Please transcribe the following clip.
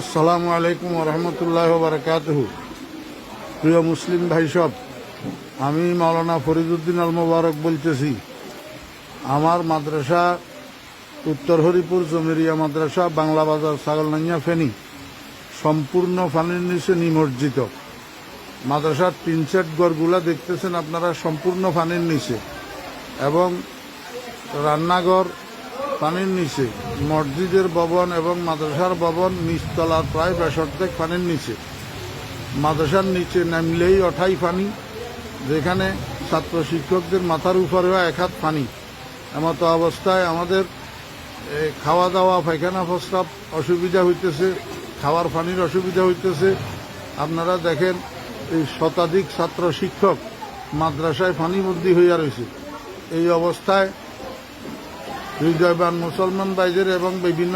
আসসালামু আলাইকুম ওরহমতুল্লাহ বারাকাতুহু। প্রিয় মুসলিম ভাই সব, আমি মাওলানা ফরিদউদ্দিন আল মোবারক বলতেছি। আমার মাদ্রাসা উত্তর হরিপুর জমিরিয়া মাদ্রাসা, বাংলা বাজার, ছাগলনাইয়া, ফেনী সম্পূর্ণ পানির নিচে নিমজ্জিত। মাদ্রাসার টিন শেড ঘরগুলা দেখতেছেন আপনারা, সম্পূর্ণ পানির নিচে, এবং রান্নাঘর পানির নিচে, মসজিদের ভবন এবং মাদ্রাসার ভবন নিচতলার প্রায় 62% পানির নিচে। মাদ্রাসার নিচে নামলেই অঠাই পানি, যেখানে ছাত্র শিক্ষকদের মাথার উপরেও 1 হাত পানি। এমতো অবস্থায় আমাদের খাওয়া দাওয়া, পায়খানা প্রস্রাব অসুবিধা হইতেছে, খাওয়ার পানির অসুবিধা হইতেছে। আপনারা দেখেন, এই শতাধিক ছাত্র শিক্ষক মাদ্রাসায় পানিবন্দী হইয়া রয়েছে। এই অবস্থায় হৃদয়বান মুসলমান ভাইদের এবং বিভিন্ন